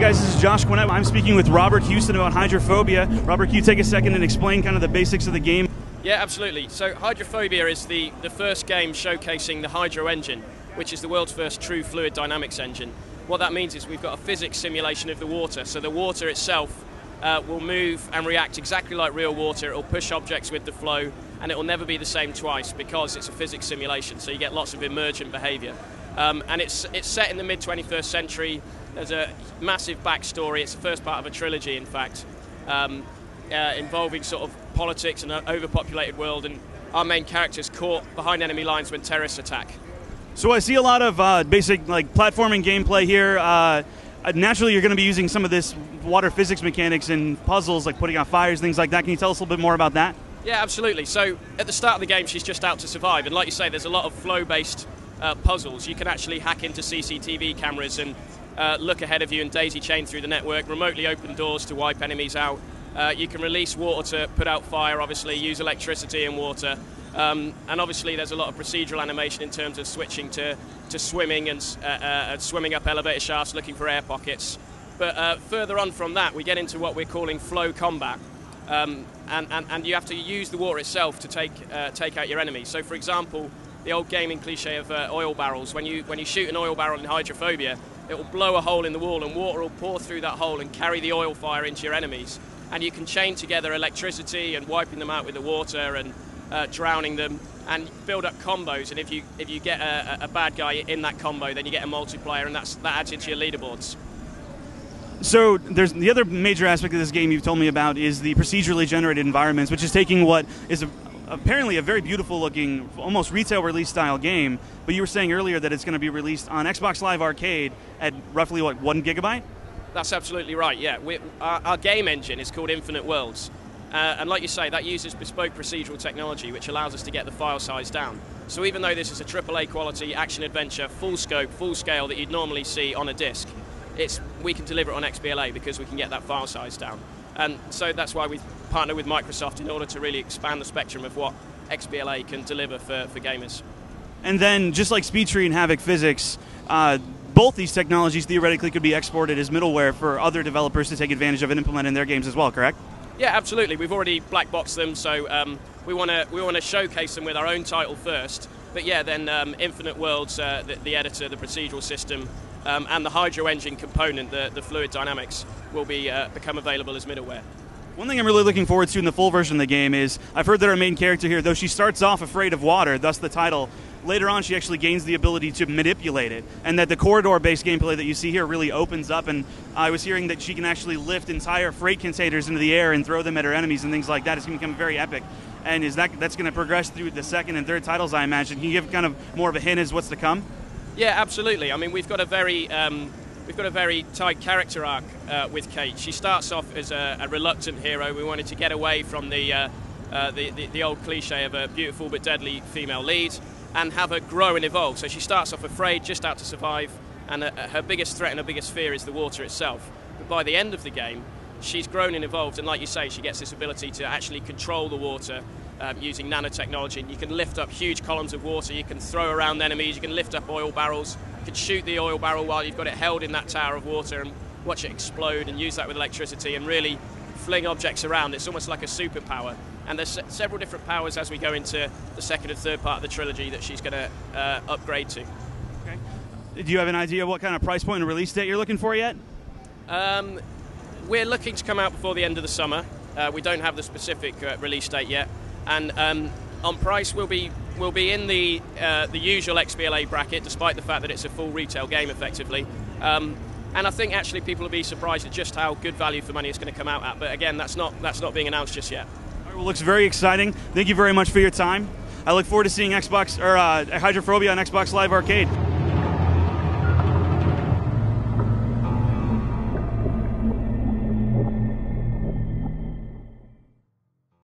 guys, this is Josh Quinnett. I'm speaking with Robert Hewson about Hydrophobia. Robert, can you take a second and explain kind of the basics of the game? Yeah, absolutely. So Hydrophobia is the first game showcasing the Hydro engine, which is the world's first true fluid dynamics engine. What that means is we've got a physics simulation of the water. So the water itself will move and react exactly like real water. It will push objects with the flow, and it will never be the same twice because it's a physics simulation. So you get lots of emergent behavior. And it's set in the mid-21st century. There's a massive backstory. It's the first part of a trilogy, in fact, involving sort of politics and an overpopulated world, and our main character's caught behind enemy lines when terrorists attack. So I see a lot of basic like platforming gameplay here. Naturally, you're going to be using some of this water physics mechanics in puzzles, like putting out fires, things like that. Can you tell us a little bit more about that? Yeah, absolutely. So at the start of the game, she's just out to survive, and like you say, there's a lot of flow-based puzzles. You can actually hack into CCTV cameras and look ahead of you and daisy chain through the network, remotely open doors to wipe enemies out. You can release water to put out fire, obviously, use electricity and water. And obviously there's a lot of procedural animation in terms of switching to swimming and swimming up elevator shafts, looking for air pockets. But further on from that, we get into what we're calling flow combat. And you have to use the water itself to take out your enemies. So, for example, the old gaming cliche of oil barrels. When you shoot an oil barrel in Hydrophobia, it will blow a hole in the wall and water will pour through that hole and carry the oil fire into your enemies. And you can chain together electricity and wiping them out with the water and drowning them and build up combos. And if you get a bad guy in that combo, then you get a multiplier, and that adds into your leaderboards. So there's the other major aspect of this game you've told me about is the procedurally generated environments, which is taking what is apparently a very beautiful looking, almost retail release style game, but you were saying earlier that it's going to be released on Xbox Live Arcade at roughly, what, 1 gigabyte? That's absolutely right, yeah. Our game engine is called Infinite Worlds, and like you say, that uses bespoke procedural technology which allows us to get the file size down. So even though this is a AAA quality action-adventure, full scope, full scale that you'd normally see on a disc, we can deliver it on XBLA because we can get that file size down. And so that's why we've partnered with Microsoft in order to really expand the spectrum of what XBLA can deliver for gamers. And then, just like SpeedTree and Havoc Physics, both these technologies theoretically could be exported as middleware for other developers to take advantage of and implement in their games as well, correct? Yeah, absolutely. We've already black boxed them, so we want to showcase them with our own title first. But yeah, then Infinite Worlds, the editor, the procedural system, and the Hydro engine component, the fluid dynamics, will become available as middleware. One thing I'm really looking forward to in the full version of the game is, I've heard that our main character here, though she starts off afraid of water, thus the title, later on she actually gains the ability to manipulate it, and that the corridor-based gameplay that you see here really opens up, and I was hearing that she can actually lift entire freight containers into the air and throw them at her enemies and things like that. It's going to become very epic, and that's going to progress through the second and third titles, I imagine. Can you give kind of more of a hint as what's to come? Yeah, absolutely. I mean, we've got a very tight character arc with Kate. She starts off as a reluctant hero. We wanted to get away from the old cliche of a beautiful but deadly female lead and have her grow and evolve. So she starts off afraid, just out to survive, and her biggest threat and her biggest fear is the water itself. But by the end of the game, she's grown and evolved, and like you say, she gets this ability to actually control the water using nanotechnology. And you can lift up huge columns of water, you can throw around enemies, you can lift up oil barrels, you can shoot the oil barrel while you've got it held in that tower of water and watch it explode and use that with electricity and really fling objects around. It's almost like a superpower. And there's several different powers as we go into the second and third part of the trilogy that she's going to upgrade to. Okay. Do you have an idea of what kind of price point and release date you're looking for yet? We're looking to come out before the end of the summer. We don't have the specific release date yet. And on price, we'll be in the usual XBLA bracket, despite the fact that it's a full retail game, effectively. And I think actually people will be surprised at just how good value for money it's going to come out at. But again, that's not being announced just yet. All right, well, looks very exciting. Thank you very much for your time. I look forward to seeing Hydrophobia on Xbox Live Arcade.